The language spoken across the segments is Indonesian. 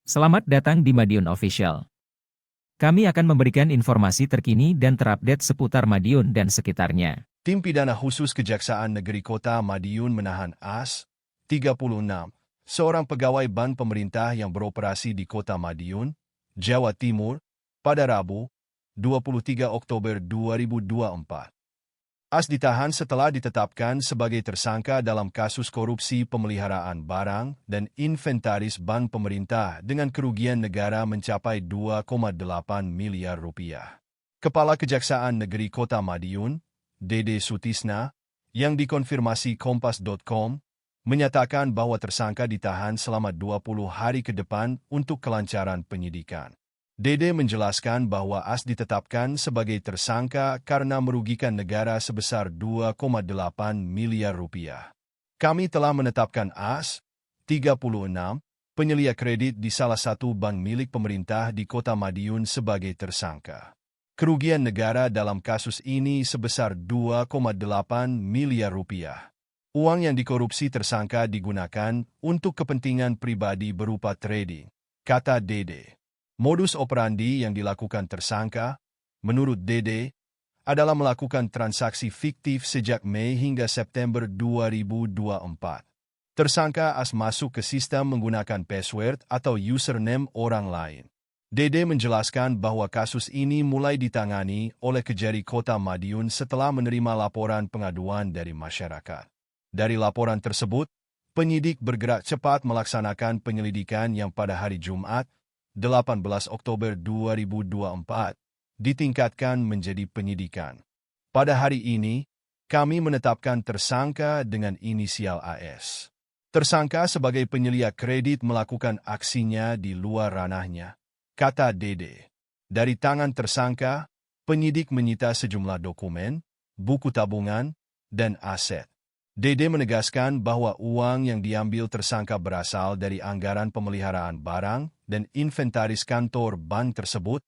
Selamat datang di Madiun Official. Kami akan memberikan informasi terkini dan terupdate seputar Madiun dan sekitarnya. Tim Pidana Khusus Kejaksaan Negeri Kota Madiun menahan AS, 36, seorang pegawai ban pemerintah yang beroperasi di Kota Madiun, Jawa Timur, pada Rabu, 23 Oktober 2024. AS ditahan setelah ditetapkan sebagai tersangka dalam kasus korupsi pemeliharaan barang dan inventaris ban pemerintah dengan kerugian negara mencapai 2,8 miliar rupiah. Kepala Kejaksaan Negeri Kota Madiun, Dede Sutisna, yang dikonfirmasi Kompas.com, menyatakan bahwa tersangka ditahan selama 20 hari ke depan untuk kelancaran penyidikan. Dede menjelaskan bahwa AS ditetapkan sebagai tersangka karena merugikan negara sebesar 2,8 miliar rupiah. Kami telah menetapkan AS, 36, penyelia kredit di salah satu bank milik pemerintah di Kota Madiun sebagai tersangka. Kerugian negara dalam kasus ini sebesar 2,8 miliar rupiah. Uang yang dikorupsi tersangka digunakan untuk kepentingan pribadi berupa trading, kata Dede. Modus operandi yang dilakukan tersangka, menurut Dede, adalah melakukan transaksi fiktif sejak Mei hingga September 2024. Tersangka AS masuk ke sistem menggunakan password atau username orang lain. Dede menjelaskan bahwa kasus ini mulai ditangani oleh Kejari Kota Madiun setelah menerima laporan pengaduan dari masyarakat. Dari laporan tersebut, penyidik bergerak cepat melaksanakan penyelidikan yang pada hari Jumat, 18 Oktober 2024, ditingkatkan menjadi penyidikan. Pada hari ini, kami menetapkan tersangka dengan inisial AS. Tersangka sebagai penyelia kredit melakukan aksinya di luar ranahnya, kata Dede. Dari tangan tersangka, penyidik menyita sejumlah dokumen, buku tabungan, dan aset. Dede menegaskan bahwa uang yang diambil tersangka berasal dari anggaran pemeliharaan barang dan inventaris kantor bank tersebut,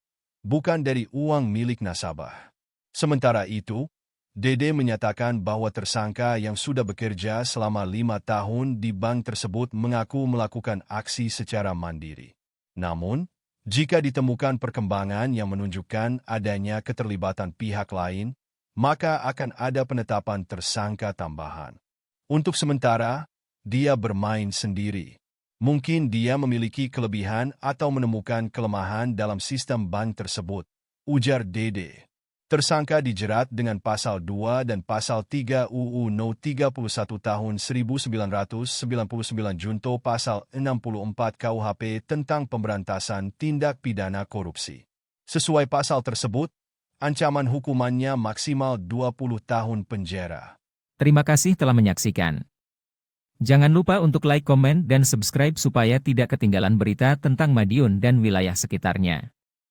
bukan dari uang milik nasabah. Sementara itu, Dede menyatakan bahwa tersangka yang sudah bekerja selama 5 tahun di bank tersebut mengaku melakukan aksi secara mandiri. Namun, jika ditemukan perkembangan yang menunjukkan adanya keterlibatan pihak lain, maka akan ada penetapan tersangka tambahan. Untuk sementara, dia bermain sendiri. Mungkin dia memiliki kelebihan atau menemukan kelemahan dalam sistem bank tersebut, ujar Dede. Tersangka dijerat dengan Pasal 2 dan Pasal 3 UU No 31 Tahun 1999 junto Pasal 64 KUHP tentang pemberantasan tindak pidana korupsi. Sesuai pasal tersebut, ancaman hukumannya maksimal 20 tahun penjara. Terima kasih telah menyaksikan. Jangan lupa untuk like, komen, dan subscribe supaya tidak ketinggalan berita tentang Madiun dan wilayah sekitarnya.